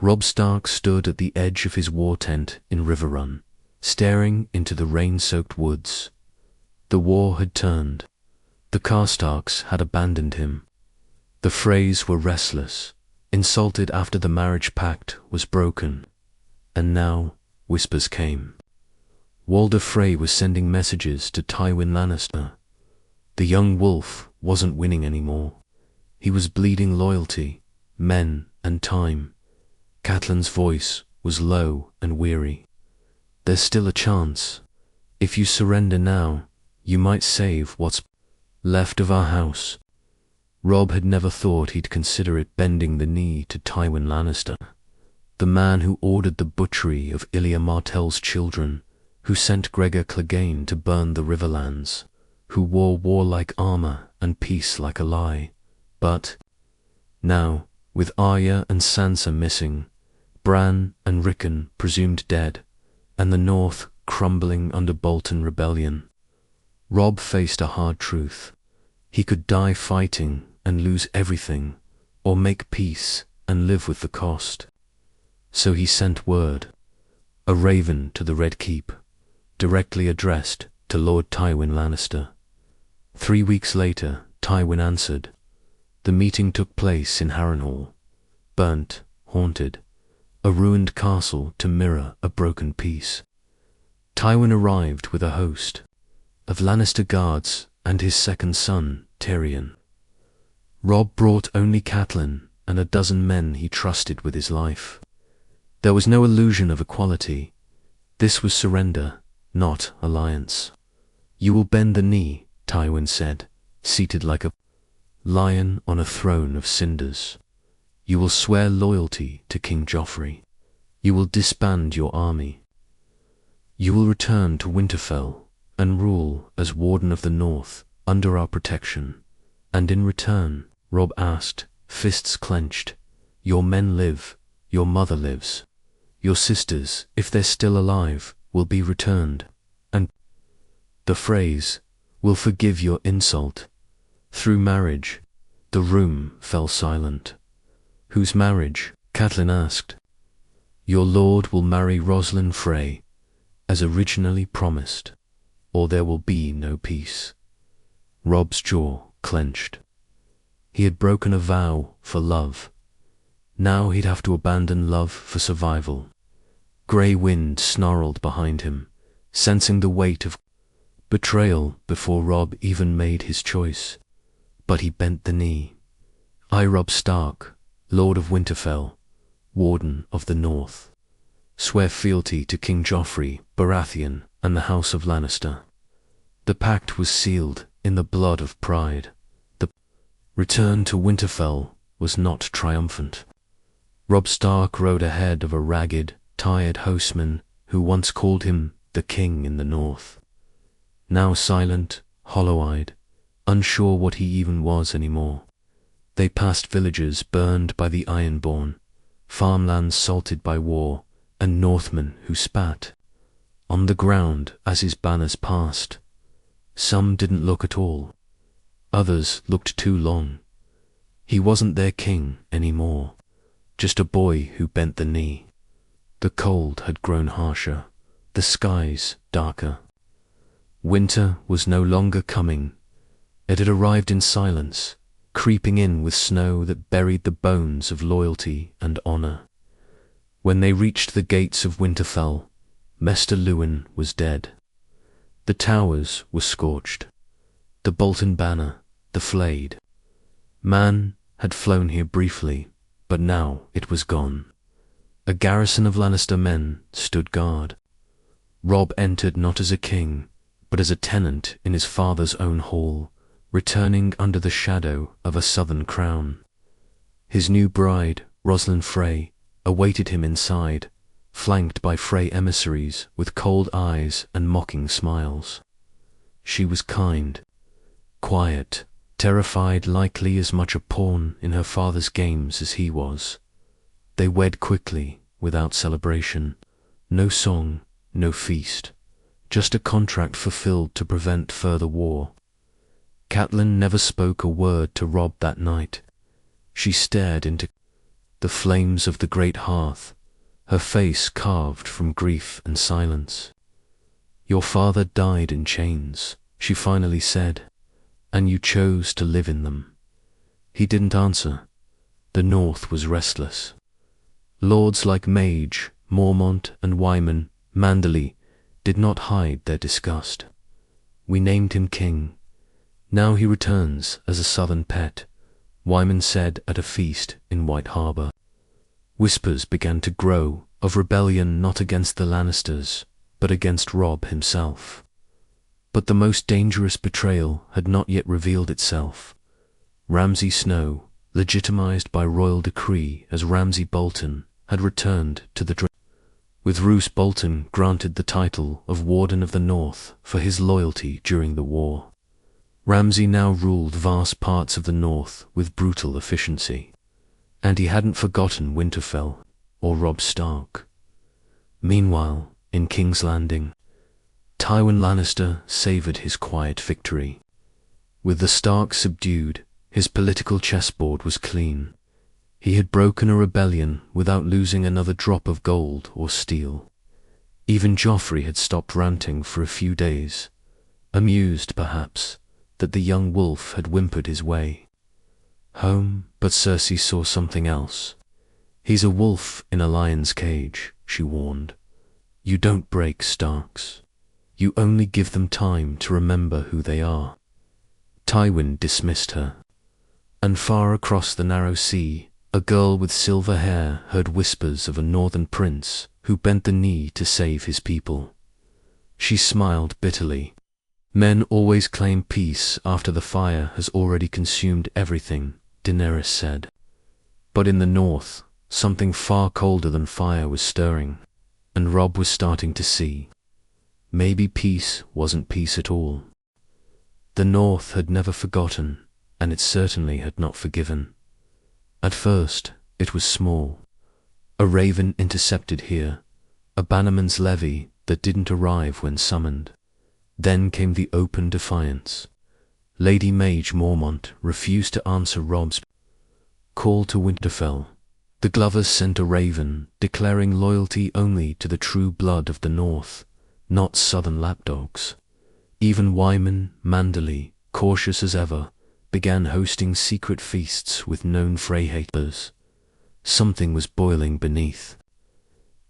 Robb Stark stood at the edge of his war tent in River Run, staring into the rain-soaked woods. The war had turned. The Karstarks had abandoned him. The Freys were restless, insulted after the marriage pact was broken. And now whispers came. Walder Frey was sending messages to Tywin Lannister. The young wolf wasn't winning anymore. He was bleeding loyalty, men, and time. Catelyn's voice was low and weary. There's still a chance. If you surrender now, you might save what's left of our house. Robb had never thought he'd consider it bending the knee to Tywin Lannister, the man who ordered the butchery of Ilya Martell's children, who sent Gregor Clegane to burn the Riverlands, who wore warlike armor and peace like a lie. But now, with Arya and Sansa missing, Bran and Rickon presumed dead, and the North crumbling under Bolton rebellion, Robb faced a hard truth. He could die fighting and lose everything, or make peace and live with the cost. So he sent word, a raven to the Red Keep, directly addressed to Lord Tywin Lannister. 3 weeks later, Tywin answered. The meeting took place in Harrenhal, burnt, haunted, a ruined castle to mirror a broken peace. Tywin arrived with a host of Lannister guards and his second son, Tyrion. Robb brought only Catelyn and a dozen men he trusted with his life. There was no illusion of equality. This was surrender, not alliance. You will bend the knee, Tywin said, seated like a lion on a throne of cinders. You will swear loyalty to King Joffrey. You will disband your army. You will return to Winterfell and rule as Warden of the North under our protection. And in return, Robb asked, fists clenched, your men live, your mother lives. Your sisters, if they're still alive, will be returned. And the phrase, will forgive your insult. Through marriage, the room fell silent. Whose marriage? Catelyn asked. Your lord will marry Rosalind Frey, as originally promised, or there will be no peace. Robb's jaw clenched. He had broken a vow for love. Now he'd have to abandon love for survival. Grey wind snarled behind him, sensing the weight of betrayal before Robb even made his choice. But he bent the knee. I, Robb Stark, Lord of Winterfell, Warden of the North, swear fealty to King Joffrey, Baratheon, and the House of Lannister. The pact was sealed in the blood of pride. The return to Winterfell was not triumphant. Robb Stark rode ahead of a ragged, tired hostman who once called him the king in the north. Now silent, hollow-eyed, unsure what he even was anymore. They passed villages burned by the Ironborn, farmlands salted by war, and Northmen who spat on the ground as his banners passed. Some didn't look at all. Others looked too long. He wasn't their king anymore, just a boy who bent the knee. The cold had grown harsher, the skies darker. Winter was no longer coming. It had arrived in silence, creeping in with snow that buried the bones of loyalty and honor. When they reached the gates of Winterfell, Maester Luwin was dead. The towers were scorched, the Bolton banner, the flayed. Man had flown here briefly, but now it was gone. A garrison of Lannister men stood guard. Robb entered not as a king, but as a tenant in his father's own hall, returning under the shadow of a southern crown. His new bride, Rosalind Frey, awaited him inside, flanked by Frey emissaries with cold eyes and mocking smiles. She was kind, quiet, terrified, likely as much a pawn in her father's games as he was. They wed quickly, without celebration. No song, no feast, just a contract fulfilled to prevent further war. Catelyn never spoke a word to Robb that night. She stared into the flames of the great hearth, her face carved from grief and silence. "Your father died in chains," she finally said, "and you chose to live in them." He didn't answer. The North was restless. Lords like Mage, Mormont, and Wyman, Manderley, did not hide their disgust. "We named him king. Now he returns as a southern pet," Wyman said at a feast in White Harbor. Whispers began to grow of rebellion not against the Lannisters, but against Robb himself. But the most dangerous betrayal had not yet revealed itself. Ramsay Snow, legitimized by royal decree as Ramsay Bolton, had returned to the with Roose Bolton granted the title of Warden of the North for his loyalty during the war. Ramsay now ruled vast parts of the North with brutal efficiency, and he hadn't forgotten Winterfell or Robb Stark. Meanwhile, in King's Landing, Tywin Lannister savoured his quiet victory. With the Stark subdued, his political chessboard was clean. He had broken a rebellion without losing another drop of gold or steel. Even Joffrey had stopped ranting for a few days, amused, perhaps, that the young wolf had whimpered his way home, but Cersei saw something else. "He's a wolf in a lion's cage," she warned. "You don't break Starks. You only give them time to remember who they are." Tywin dismissed her. And far across the narrow sea, a girl with silver hair heard whispers of a northern prince who bent the knee to save his people. She smiled bitterly. "Men always claim peace after the fire has already consumed everything," Daenerys said. But in the north, something far colder than fire was stirring, and Robb was starting to see. Maybe peace wasn't peace at all. The North had never forgotten, and it certainly had not forgiven. At first, it was small. A raven intercepted here, a bannerman's levy that didn't arrive when summoned. Then came the open defiance. Lady Mage Mormont refused to answer Robb's call to Winterfell. The Glovers sent a raven, declaring loyalty only to the true blood of the North, not southern lapdogs. Even Wyman, Manderley, cautious as ever, began hosting secret feasts with known Frey haters. Something was boiling beneath.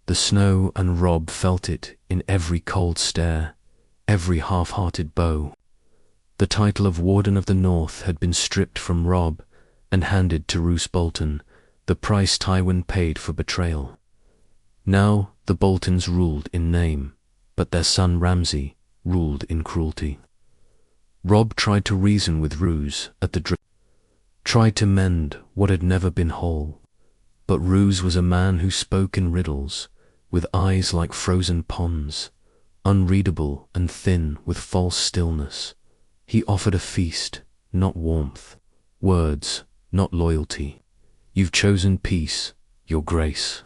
The Snow and Robb felt it in every cold stare, every half-hearted bow. The title of Warden of the North had been stripped from Robb and handed to Roose Bolton, the price Tywin paid for betrayal. Now the Boltons ruled in name, but their son Ramsay ruled in cruelty. Robb tried to reason with Roose at the tried to mend what had never been whole. But Roose was a man who spoke in riddles, with eyes like frozen ponds, unreadable and thin with false stillness. He offered a feast, not warmth, words, not loyalty. "You've chosen peace, your grace,"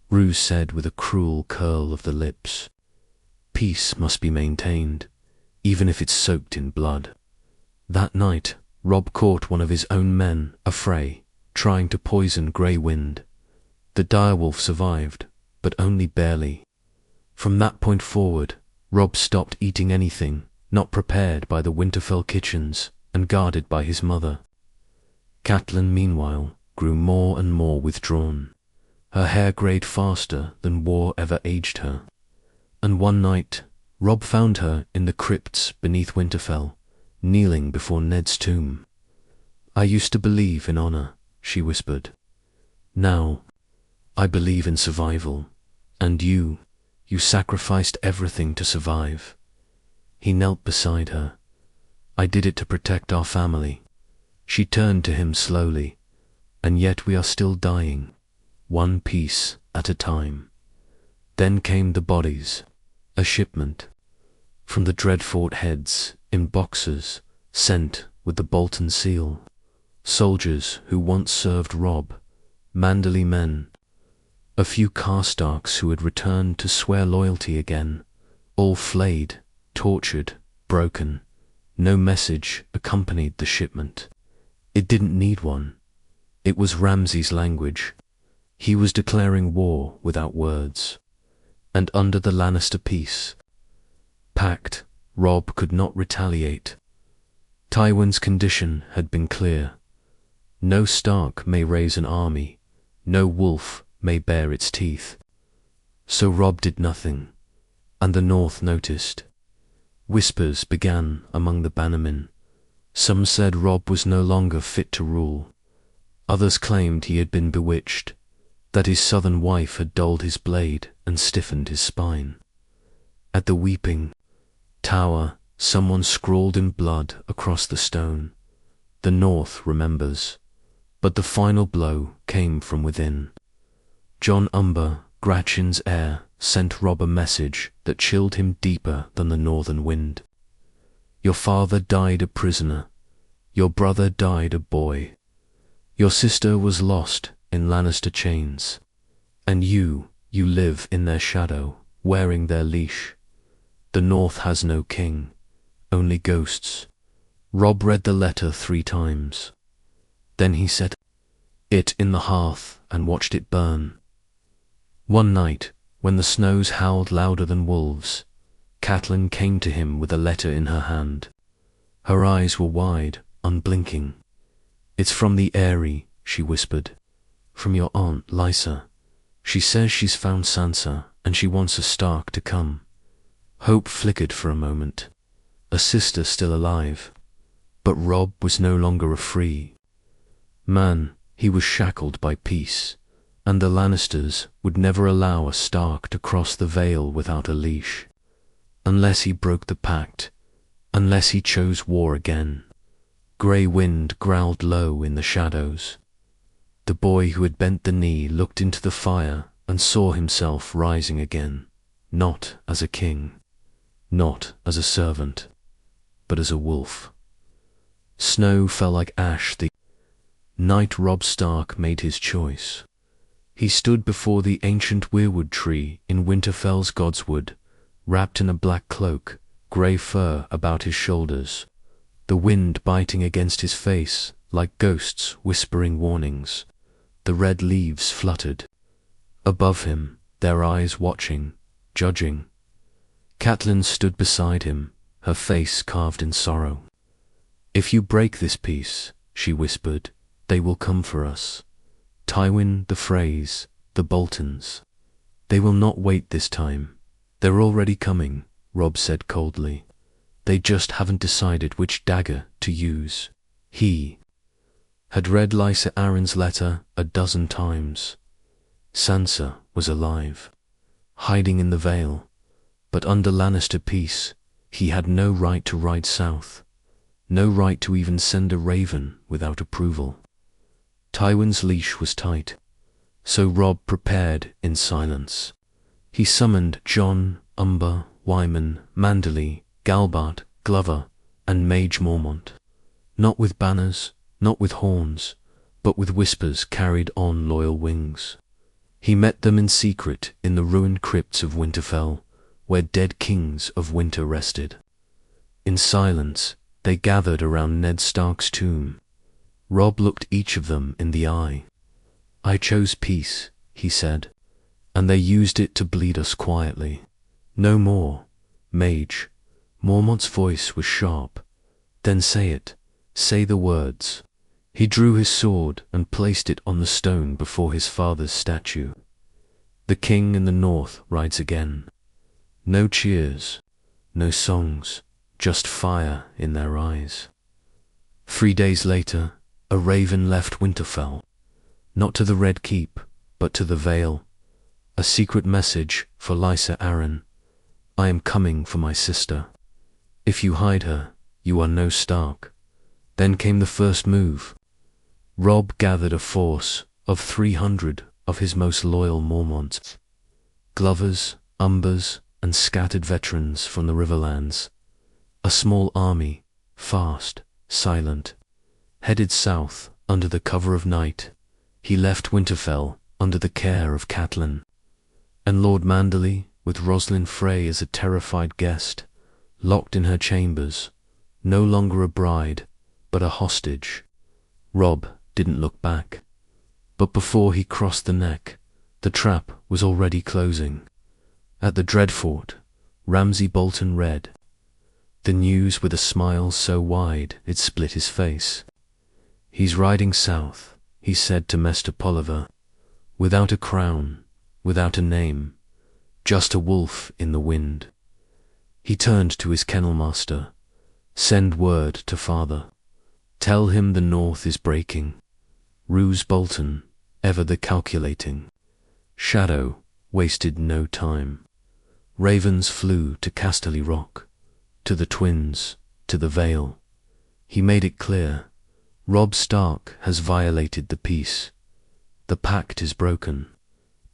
Roose said with a cruel curl of the lips. "Peace must be maintained, even if it's soaked in blood." That night, Robb caught one of his own men, a Frey, trying to poison Grey Wind. The direwolf survived, but only barely. From that point forward, Robb stopped eating anything not prepared by the Winterfell kitchens and guarded by his mother. Catelyn, meanwhile, grew more and more withdrawn. Her hair grayed faster than war ever aged her. And one night, Robb found her in the crypts beneath Winterfell, kneeling before Ned's tomb. "I used to believe in honor," she whispered. "Now, I believe in survival. And you sacrificed everything to survive." He knelt beside her. "I did it to protect our family." She turned to him slowly. "And yet we are still dying, one piece at a time." Then came the bodies, a shipment, from the Dreadfort heads in boxes, sent with the Bolton seal. Soldiers who once served Robb, Manderley men, a few Karstarks who had returned to swear loyalty again, all flayed, tortured, broken. No message accompanied the shipment. It didn't need one. It was Ramsay's language. He was declaring war without words. And under the Lannister peace pact, Robb could not retaliate. Tywin's condition had been clear. No Stark may raise an army, no wolf may bare its teeth. So Robb did nothing, and the North noticed. Whispers began among the bannermen. Some said Robb was no longer fit to rule. Others claimed he had been bewitched, that his southern wife had dulled his blade and stiffened his spine. At the weeping tower, someone scrawled in blood across the stone. The North remembers, but the final blow came from within. Jon Umber, Gratchin's heir, sent Robb a message that chilled him deeper than the northern wind. Your father died a prisoner. Your brother died a boy. Your sister was lost in Lannister chains. And you live in their shadow, wearing their leash. The North has no king, only ghosts. Robb read the letter 3 times. Then he set it in the hearth and watched it burn. One night, when the snows howled louder than wolves, Catelyn came to him with a letter in her hand. Her eyes were wide, unblinking. It's from the Eyrie, she whispered. From your aunt, Lysa. She says she's found Sansa, and she wants a Stark to come. Hope flickered for a moment. A sister still alive. But Robb was no longer a free man. He was shackled by peace, and the Lannisters would never allow a Stark to cross the Vale without a leash. Unless he broke the pact, unless he chose war again. Grey wind growled low in the shadows. The boy who had bent the knee looked into the fire and saw himself rising again, not as a king, not as a servant, but as a wolf. Snow fell like ash the night Robb Stark made his choice. He stood before the ancient weirwood tree in Winterfell's Godswood, wrapped in a black cloak, grey fur about his shoulders, the wind biting against his face like ghosts whispering warnings. The red leaves fluttered. Above him, their eyes watching, judging. Catelyn stood beside him, her face carved in sorrow. If you break this peace, she whispered, they will come for us. Tywin, the Freys, the Boltons. They will not wait this time. They're already coming, Robb said coldly. They just haven't decided which dagger to use. He had read Lysa Arryn's letter 12 times. Sansa was alive, hiding in the Vale, but under Lannister peace, he had no right to ride south, no right to even send a raven without approval. Tywin's leash was tight, so Robb prepared in silence. He summoned Jon, Umber, Wyman, Manderly, Galbart, Glover, and Mage Mormont. Not with banners, not with horns, but with whispers carried on loyal wings. He met them in secret in the ruined crypts of Winterfell, where dead kings of winter rested. In silence, they gathered around Ned Stark's tomb. Robb looked each of them in the eye. I chose peace, he said, and they used it to bleed us quietly. No more, Mage. Mormont's voice was sharp. Then say it. Say the words. He drew his sword and placed it on the stone before his father's statue. The king in the north rides again. No cheers, no songs, just fire in their eyes. 3 days later, a raven left Winterfell, not to the Red Keep, but to the Vale. A secret message for Lysa Arryn. I am coming for my sister. If you hide her, you are no Stark. Then came the first move. Robb gathered a force of 300 of his most loyal Mormonts, Glovers, Umbers, and scattered veterans from the Riverlands. A small army, fast, silent, headed south under the cover of night. He left Winterfell under the care of Catelyn, and Lord Manderly, with Roslyn Frey as a terrified guest, locked in her chambers, no longer a bride, but a hostage. Robb didn't look back. But before he crossed the neck, the trap was already closing. At the Dreadfort, Ramsay Bolton read the news with a smile so wide it split his face. "He's riding south," he said to Mester Polliver, "without a crown, without a name, just a wolf in the wind." He turned to his kennel master. "Send word to father. Tell him the north is breaking." Roose Bolton, ever the calculating Shadow, wasted no time. Ravens flew to Casterly Rock, to the Twins, to the Vale. He made it clear, Robb Stark has violated the peace. The pact is broken.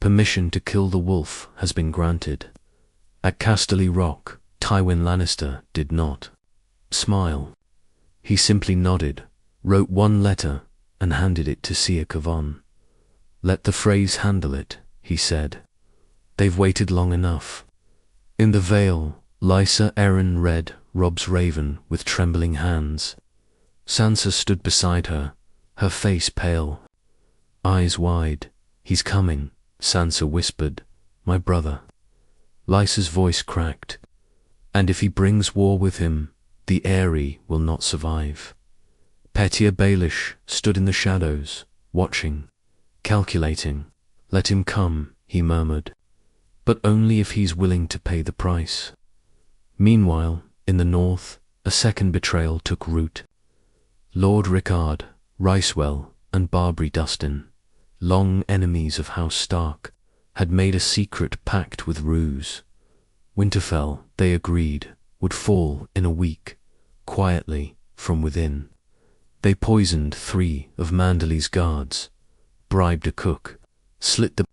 Permission to kill the wolf has been granted. At Casterly Rock, Tywin Lannister did not smile. He simply nodded, wrote one letter, and handed it to Sir Kavon. "Let the Freys handle it," he said. "They've waited long enough." In the Vale, Lysa Arryn read Robb's raven with trembling hands. Sansa stood beside her, her face pale, eyes wide. "He's coming," Sansa whispered, "my brother." Lysa's voice cracked. "And if he brings war with him, the Eyrie will not survive." Petyr Baelish stood in the shadows, watching, calculating. "Let him come," he murmured, "but only if he's willing to pay the price." Meanwhile, in the north, a second betrayal took root. Lord Rickard, Ricewell, and Barbary Dustin, long enemies of House Stark, had made a secret pact with Roose. Winterfell, they agreed, would fall in a week, quietly, from within. They poisoned 3 of Manderly's guards, bribed a cook, slit the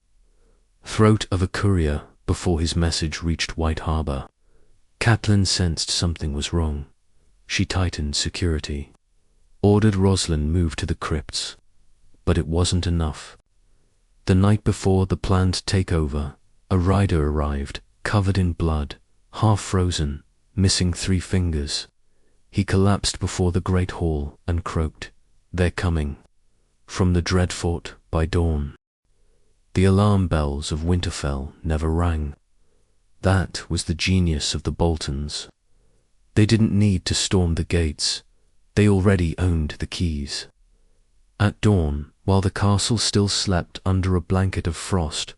throat of a courier before his message reached White Harbor. Catelyn sensed something was wrong. She tightened security, ordered Roslin moved to the crypts, but it wasn't enough. The night before the planned takeover, a rider arrived, covered in blood, half frozen, missing 3 fingers. He collapsed before the great hall and croaked, "They're coming." From the Dreadfort by dawn. The alarm bells of Winterfell never rang. That was the genius of the Boltons. They didn't need to storm the gates. They already owned the keys. At dawn, while the castle still slept under a blanket of frost,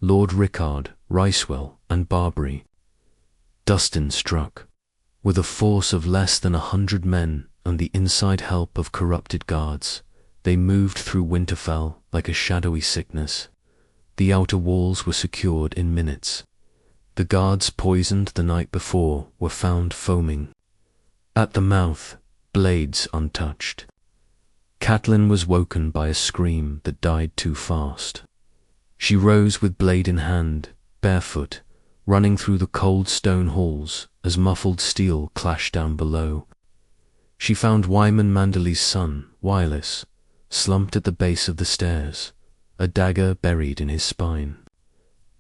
Lord Rickard, Ricewell, and Barbary Dustin struck. With a force of less than 100 men and the inside help of corrupted guards, they moved through Winterfell like a shadowy sickness. The outer walls were secured in minutes. The guards poisoned the night before were found foaming. At the mouth, blades untouched. Catelyn was woken by a scream that died too fast. She rose with blade in hand, barefoot, running through the cold stone halls as muffled steel clashed down below. She found Wyman Manderly's son, Wireless, slumped at the base of the stairs, a dagger buried in his spine.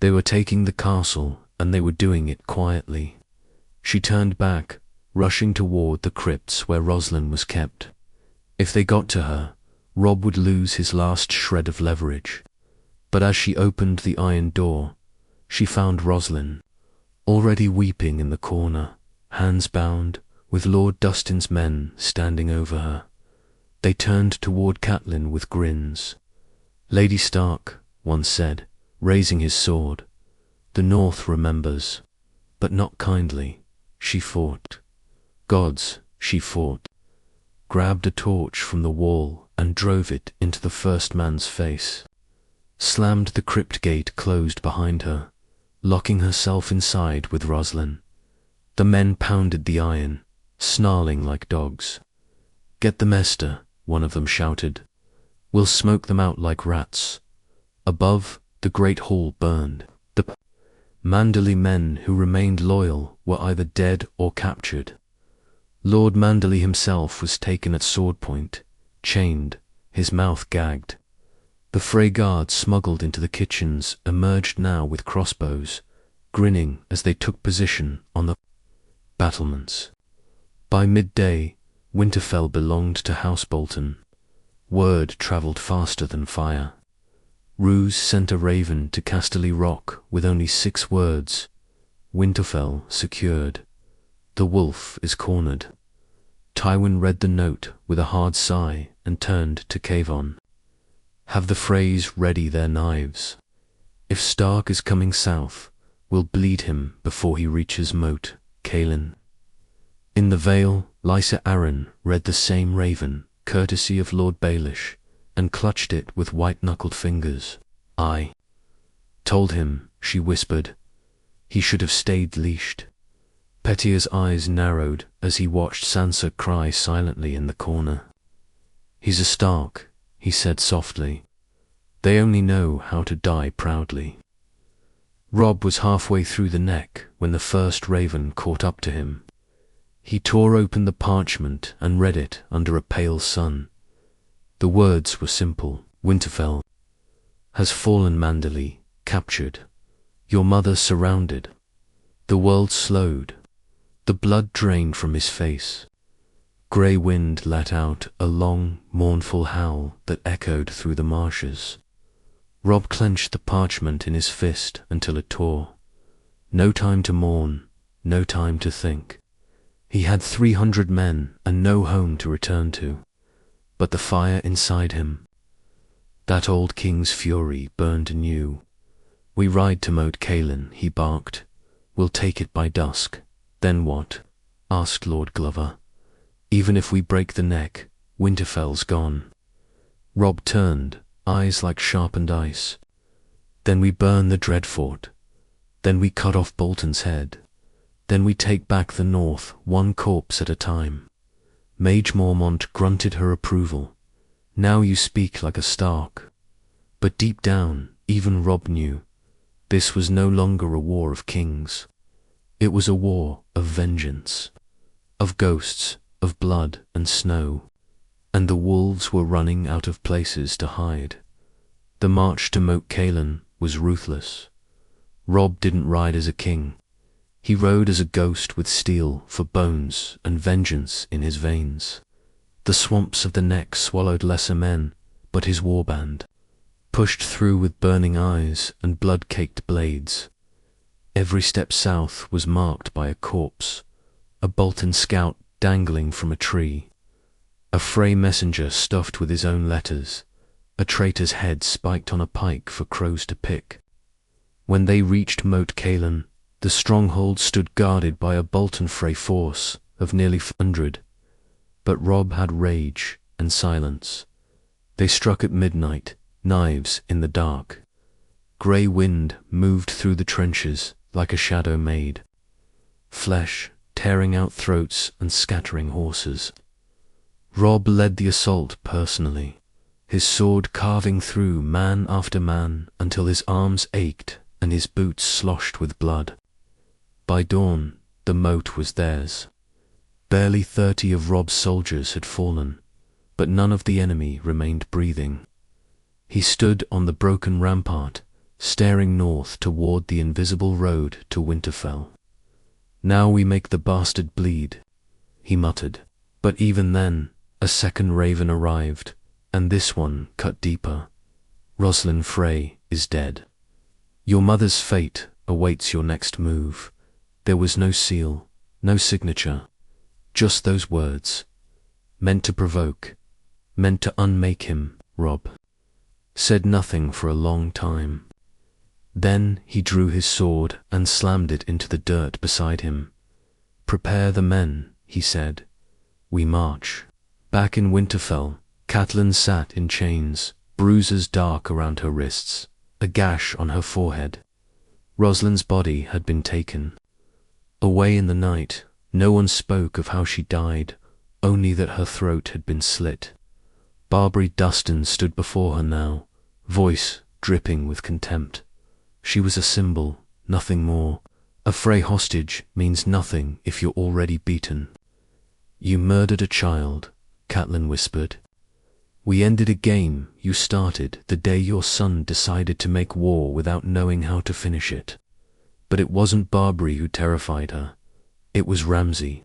They were taking the castle, and they were doing it quietly. She turned back, rushing toward the crypts where Roslin was kept. If they got to her, Robb would lose his last shred of leverage. But as she opened the iron door, she found Roslin, already weeping in the corner, hands bound, with Lord Dustin's men standing over her. They turned toward Catelyn with grins. "Lady Stark," one said, raising his sword, "the North remembers, but not kindly. She fought. Gods, she fought." Grabbed a torch from the wall and drove it into the first man's face. Slammed the crypt gate closed behind her, locking herself inside with Roslin. The men pounded the iron, snarling like dogs. "Get the Mester," one of them shouted. "We'll smoke them out like rats." Above, the great hall burned. The Manderly men who remained loyal were either dead or captured. Lord Manderly himself was taken at sword point, chained, his mouth gagged. The Frey guards smuggled into the kitchens emerged now with crossbows, grinning as they took position on the battlements. By midday, Winterfell belonged to House Bolton. Word travelled faster than fire. Roose sent a raven to Casterly Rock with only 6 words. Winterfell secured. The wolf is cornered. Tywin read the note with a hard sigh and turned to Kavon. Have the Freys ready their knives. If Stark is coming south, we'll bleed him before he reaches Moat Cailin. In the Vale, Lysa Arryn read the same raven, courtesy of Lord Baelish, and clutched it with white-knuckled fingers. I told him, she whispered. He should have stayed leashed. Petyr's eyes narrowed as he watched Sansa cry silently in the corner. He's a Stark, he said softly. They only know how to die proudly. Robb was halfway through the neck when the first raven caught up to him. He tore open the parchment and read it under a pale sun. The words were simple. Winterfell has fallen, Manderly, captured. Your mother surrounded. The world slowed. The blood drained from his face. Grey wind let out a long, mournful howl that echoed through the marshes. Robb clenched the parchment in his fist until it tore. No time to mourn, no time to think. He had 300 men and no home to return to. But the fire inside him, that old king's fury, burned anew. We ride to Moat Cailin, he barked. We'll take it by dusk. Then what? Asked Lord Glover. Even if we break the neck, Winterfell's gone. Robb turned, eyes like sharpened ice. Then we burn the Dreadfort. Then we cut off Bolton's head. Then we take back the north, one corpse at a time. Mage Mormont grunted her approval. Now you speak like a Stark. But deep down, even Robb knew, this was no longer a war of kings. It was a war of vengeance, of ghosts, of blood and snow. And the wolves were running out of places to hide. The march to Moat Cailin was ruthless. Robb didn't ride as a king. He rode as a ghost with steel for bones and vengeance in his veins. The swamps of the neck swallowed lesser men, but his warband pushed through with burning eyes and blood-caked blades. Every step south was marked by a corpse, a Bolton scout dangling from a tree, a Frey messenger stuffed with his own letters, a traitor's head spiked on a pike for crows to pick. When they reached Moat Cailin, the stronghold stood guarded by a Bolton Frey force of nearly 100. But Robb had rage and silence. They struck at midnight, knives in the dark. Grey wind moved through the trenches like a shadow maid. Flesh tearing out throats and scattering horses. Robb led the assault personally, his sword carving through man after man until his arms ached and his boots sloshed with blood. By dawn, the moat was theirs. Barely 30 of Robb's soldiers had fallen, but none of the enemy remained breathing. He stood on the broken rampart, staring north toward the invisible road to Winterfell. Now we make the bastard bleed, he muttered. But even then, a second raven arrived, and this one cut deeper. Roslyn Frey is dead. Your mother's fate awaits your next move. There was no seal, no signature, just those words, meant to provoke, meant to unmake him. Robb said nothing for a long time. Then he drew his sword and slammed it into the dirt beside him. Prepare the men, he said. We march. Back in Winterfell, Catelyn sat in chains, bruises dark around her wrists, a gash on her forehead. Roslyn's body had been taken. Away in the night, no one spoke of how she died, only that her throat had been slit. Barbary Dustin stood before her now, voice dripping with contempt. She was a symbol, nothing more. A Frey hostage means nothing if you're already beaten. You murdered a child, Catelyn whispered. We ended a game you started the day your son decided to make war without knowing how to finish it. But it wasn't Barbary who terrified her. It was Ramsay.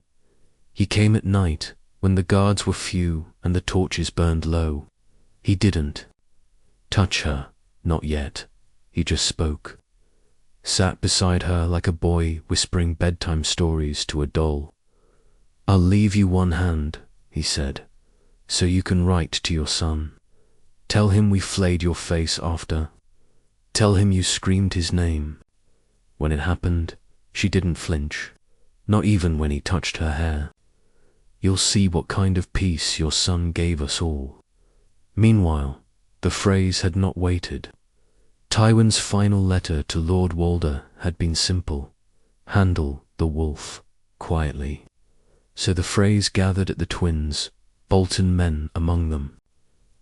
He came at night, when the guards were few and the torches burned low. He didn't touch her, Not yet. He just spoke. Sat beside her like a boy whispering bedtime stories to a doll. I'll leave you one hand, he said, so you can write to your son. Tell him we flayed your face after. Tell him you screamed his name. When it happened, she didn't flinch, not even when he touched her hair. You'll see what kind of peace your son gave us all. Meanwhile, the phrase had not waited. Tywin's final letter to Lord Walder had been simple: handle the wolf quietly. So the phrase gathered at the twins, Bolton men among them,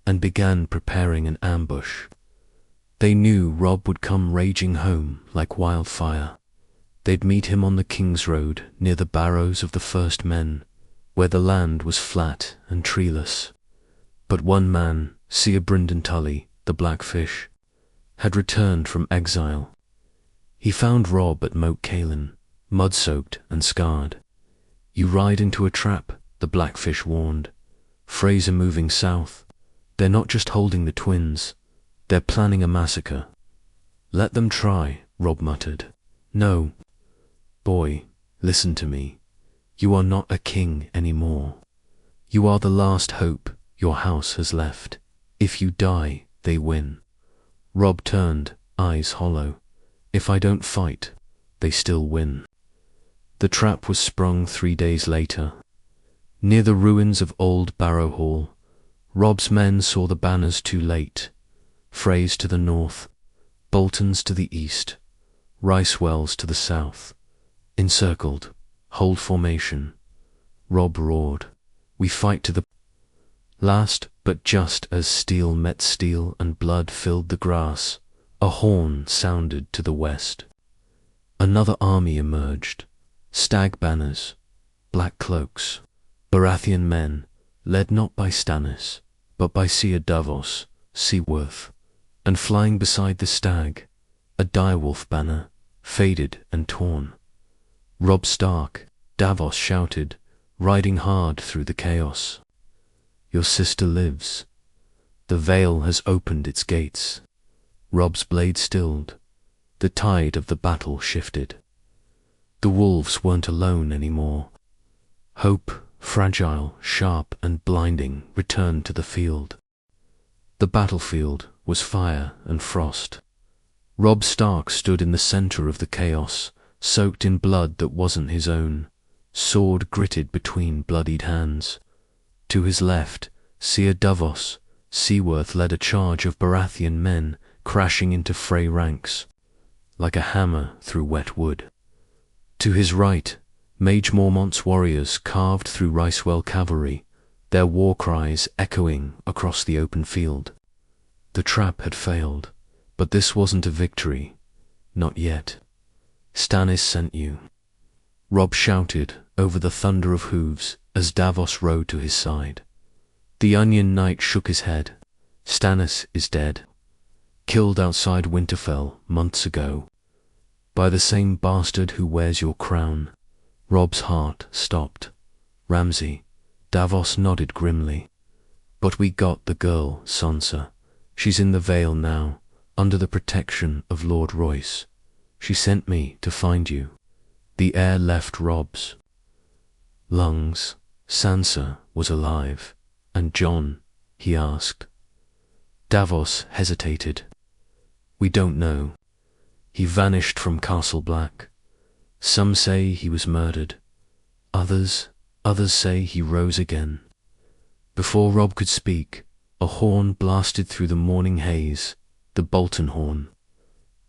and began preparing an ambush. They knew Robb would come raging home like wildfire. They'd meet him on the King's Road near the barrows of the first men, where the land was flat and treeless. But one man, Seer Brynden Tully, the Blackfish, had returned from exile. He found Robb at Moat Cailin, mud-soaked and scarred. You ride into a trap, the Blackfish warned. Fraser moving south. They're not just holding the twins, they're planning a massacre. Let them try, Robb muttered. No. Boy, listen to me. You are not a king anymore. You are the last hope your house has left. If you die, they win. Robb turned, eyes hollow. If I don't fight, they still win. The trap was sprung 3 days later. Near the ruins of Old Barrow Hall, Robb's men saw the banners too late. Freys to the north, Bolton's to the east, Ricewell's to the south. Encircled, hold formation. Robb roared, we fight to the last. But just as steel met steel and blood filled the grass, a horn sounded to the west. Another army emerged. Stag banners, black cloaks, Baratheon men, led not by Stannis, but by Seer Davos, Seaworth, and flying beside the stag, a direwolf banner, faded and torn. Robb Stark, Davos shouted, riding hard through the chaos. Your sister lives. The Vale has opened its gates. Robb's blade stilled. The tide of the battle shifted. The wolves weren't alone anymore. Hope, fragile, sharp and blinding, returned to the field. The battlefield was fire and frost. Robb Stark stood in the center of the chaos, soaked in blood that wasn't his own, sword gritted between bloodied hands. To his left, Seer Davos, Seaworth led a charge of Baratheon men crashing into Frey ranks, like a hammer through wet wood. To his right, Mage Mormont's warriors carved through Ricewell cavalry, their war cries echoing across the open field. The trap had failed, but this wasn't a victory. Not yet. Stannis sent you. Robb shouted over the thunder of hooves as Davos rode to his side. The Onion Knight shook his head. Stannis is dead. Killed outside Winterfell months ago. By the same bastard who wears your crown. Robb's heart stopped. Ramsay, Davos nodded grimly. But we got the girl, Sansa. She's in the Vale now, under the protection of Lord Royce. She sent me to find you. The air left Robb's lungs. Sansa was alive. And Jon, he asked. Davos hesitated. We don't know. He vanished from Castle Black. Some say he was murdered. Others say he rose again. Before Robb could speak, a horn blasted through the morning haze, the Bolton horn.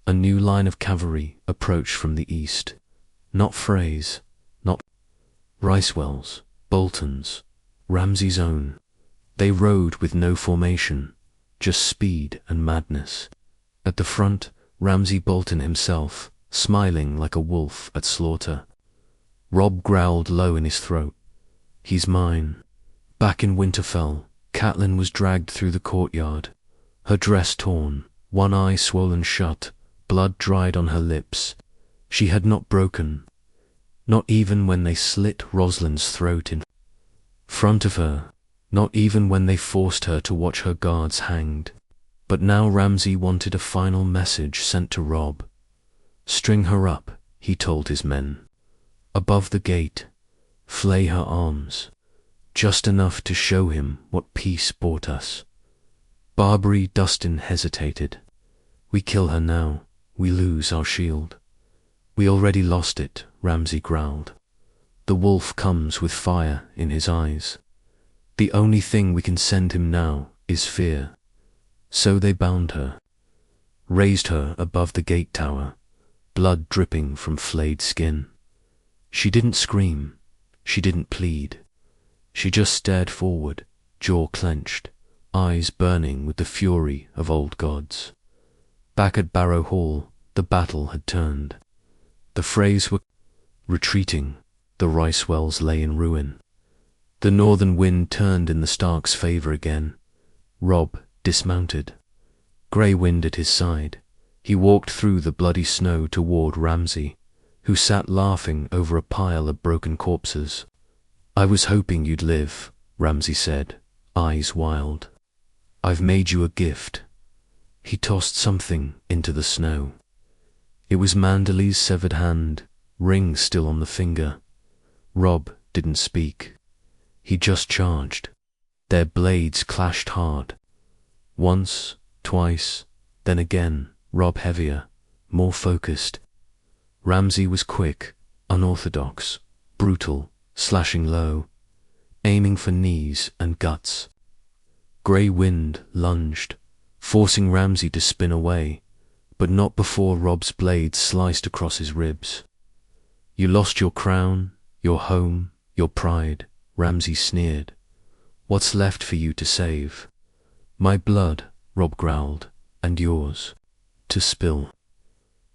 A new line of cavalry approached from the east. Not Freys, not Ricewell's, Bolton's, Ramsay's own. They rode with no formation, just speed and madness. At the front, Ramsay Bolton himself, smiling like a wolf at slaughter. Robb growled low in his throat. He's mine. Back in Winterfell, Catelyn was dragged through the courtyard, her dress torn, one eye swollen shut, blood dried on her lips. She had not broken, not even when they slit Roslin's throat in front of her, not even when they forced her to watch her guards hanged. But now Ramsay wanted a final message sent to Robb. String her up, he told his men. Above the gate, flay her arms, just enough to show him what peace brought us. Barbary Dustin hesitated. We kill her now, we lose our shield. We already lost it, Ramsay growled. The wolf comes with fire in his eyes. The only thing we can send him now is fear. So they bound her, raised her above the gate tower, blood dripping from flayed skin. She didn't scream, she didn't plead. She just stared forward, jaw clenched, eyes burning with the fury of old gods. Back at Barrow Hall, the battle had turned. The Freys were retreating, the rice wells lay in ruin. The northern wind turned in the Starks' favour again. Robb dismounted, grey wind at his side. He walked through the bloody snow toward Ramsay, who sat laughing over a pile of broken corpses. I was hoping you'd live, Ramsay said, eyes wild. I've made you a gift. He tossed something into the snow. It was Manderly's severed hand, ring still on the finger. Robb didn't speak. He just charged. Their blades clashed hard. Once, twice, then again, Robb heavier, more focused. Ramsay was quick, unorthodox, brutal, slashing low, aiming for knees and guts. Grey wind lunged, forcing Ramsay to spin away, but not before Robb's blade sliced across his ribs. You lost your crown, your home, your pride, Ramsay sneered. What's left for you to save? My blood, Robb growled, and yours, to spill.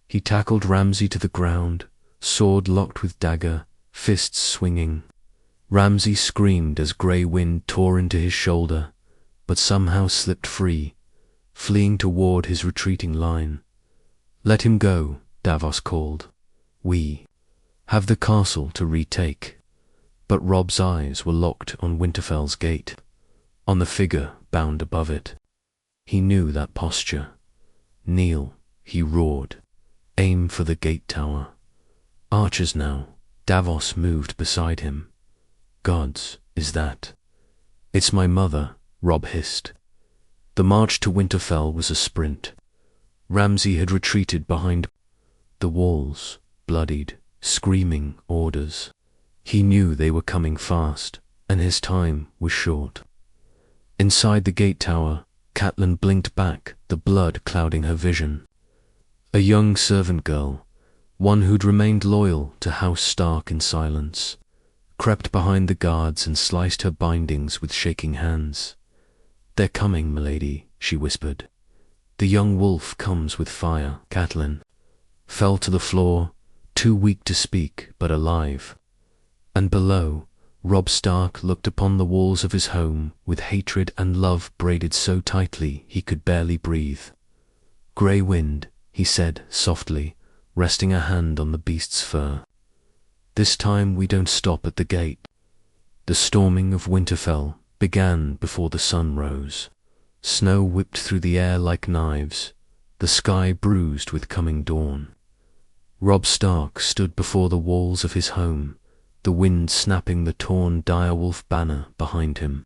He tackled Ramsay to the ground, sword locked with dagger, fists swinging. Ramsay screamed as grey wind tore into his shoulder, but somehow slipped free, fleeing toward his retreating line. Let him go, Davos called. We have the castle to retake. But Robb's eyes were locked on Winterfell's gate, on the figure bound above it. He knew that posture. Kneel, he roared. Aim for the gate tower. Archers now. Davos moved beside him. Gods, is that? It's my mother, Robb hissed. The march to Winterfell was a sprint. Ramsay had retreated behind the walls, bloodied, screaming orders. He knew they were coming fast, and his time was short. Inside the gate tower, Catelyn blinked back, the blood clouding her vision. A young servant girl, one who'd remained loyal to House Stark in silence, crept behind the guards and sliced her bindings with shaking hands. They're coming, milady, she whispered. The young wolf comes with fire. Catelyn fell to the floor, too weak to speak, but alive. And below, Robb Stark looked upon the walls of his home with hatred and love braided so tightly he could barely breathe. Grey wind, he said softly, resting a hand on the beast's fur. This time we don't stop at the gate. The storming of Winterfell began before the sun rose. Snow whipped through the air like knives, the sky bruised with coming dawn. Robb Stark stood before the walls of his home, the wind snapping the torn direwolf banner behind him.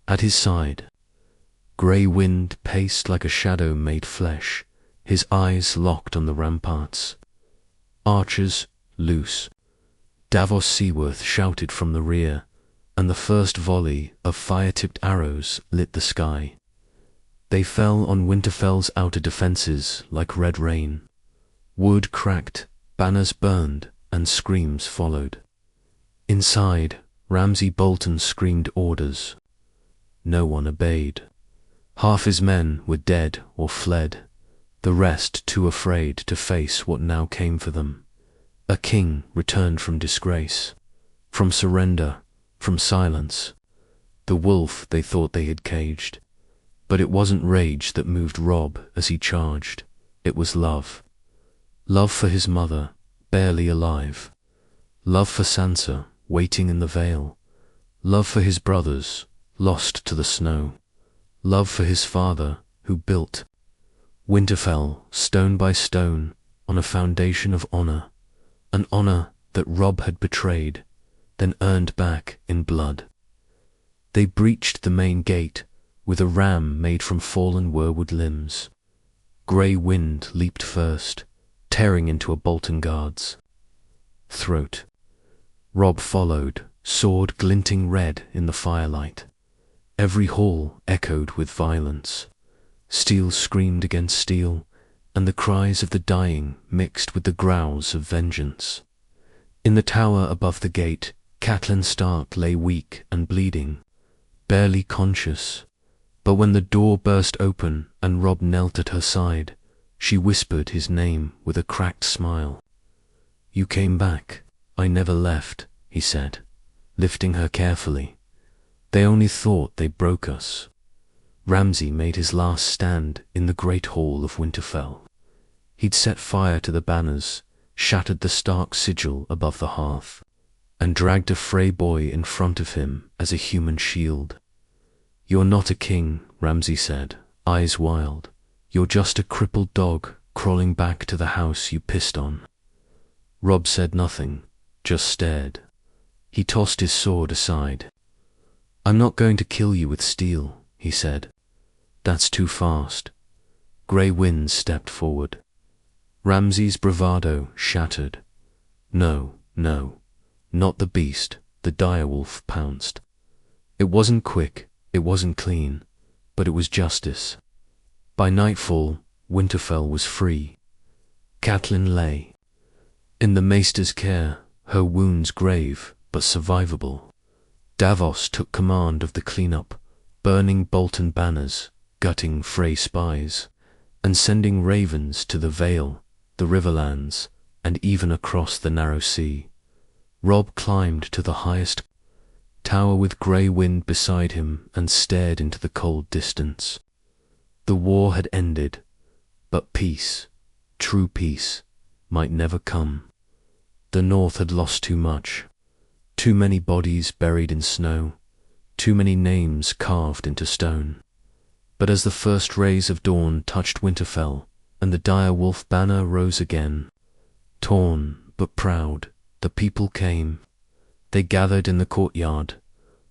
At his side, grey wind paced like a shadow made flesh, his eyes locked on the ramparts. Archers, loose. Davos Seaworth shouted from the rear, and the first volley of fire-tipped arrows lit the sky. They fell on Winterfell's outer defences like red rain. Wood cracked, banners burned, and screams followed. Inside, Ramsay Bolton screamed orders. No one obeyed. Half his men were dead or fled, the rest too afraid to face what now came for them. A king returned from disgrace, from surrender, from silence. The wolf they thought they had caged. But it wasn't rage that moved Robb as he charged. It was love. Love for his mother, barely alive. Love for Sansa, waiting in the Vale. Love for his brothers, lost to the snow. Love for his father, who built Winterfell stone by stone on a foundation of honor, an honor that Robb had betrayed, then earned back in blood. They breached the main gate with a ram made from fallen weirwood limbs. Grey Wind leaped first, tearing into a Bolton guard's throat. Robb followed, sword glinting red in the firelight. Every hall echoed with violence. Steel screamed against steel, and the cries of the dying mixed with the growls of vengeance. In the tower above the gate, Catelyn Stark lay weak and bleeding, barely conscious. But when the door burst open and Robb knelt at her side, she whispered his name with a cracked smile. "You came back. I never left," he said, lifting her carefully. "They only thought they broke us." Ramsay made his last stand in the great hall of Winterfell. He'd set fire to the banners, shattered the Stark sigil above the hearth, and dragged a Frey boy in front of him as a human shield. "You're not a king," Ramsay said, eyes wild. "You're just a crippled dog crawling back to the house you pissed on." Robb said nothing, just stared. He tossed his sword aside. "I'm not going to kill you with steel," he said. "That's too fast." Grey Wind stepped forward. Ramsay's bravado shattered. "No, no, not the beast," the direwolf pounced. It wasn't quick, it wasn't clean, but it was justice. By nightfall, Winterfell was free. Catelyn lay in the maester's care, her wounds grave but survivable. Davos took command of the cleanup, burning Bolton banners, gutting Frey spies, and sending ravens to the Vale, the Riverlands, and even across the narrow sea. Robb climbed to the highest tower with Grey Wind beside him and stared into the cold distance. The war had ended, but peace, true peace, might never come. The North had lost too much. Too many bodies buried in snow, too many names carved into stone. But as the first rays of dawn touched Winterfell, and the dire wolf banner rose again, torn but proud, the people came. They gathered in the courtyard,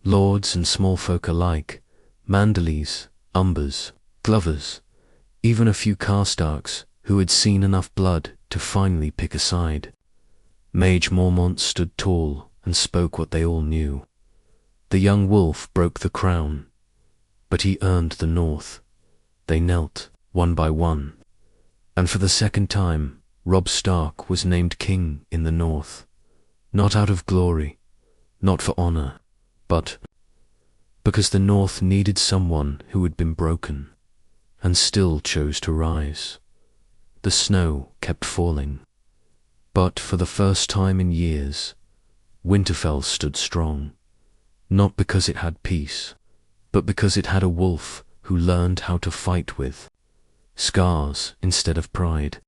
lords and small folk alike, Manderleys, Umbers, Glovers, even a few Karstarks who had seen enough blood to finally pick a side. Mage Mormont stood tall and spoke what they all knew. The young wolf broke the crown, but he earned the North. They knelt, one by one, and for the second time, Robb Stark was named king in the North. Not out of glory, not for honor, but because the North needed someone who had been broken, and still chose to rise. The snow kept falling, but for the first time in years, Winterfell stood strong, not because it had peace, but because it had a wolf who learned how to fight with scars instead of pride.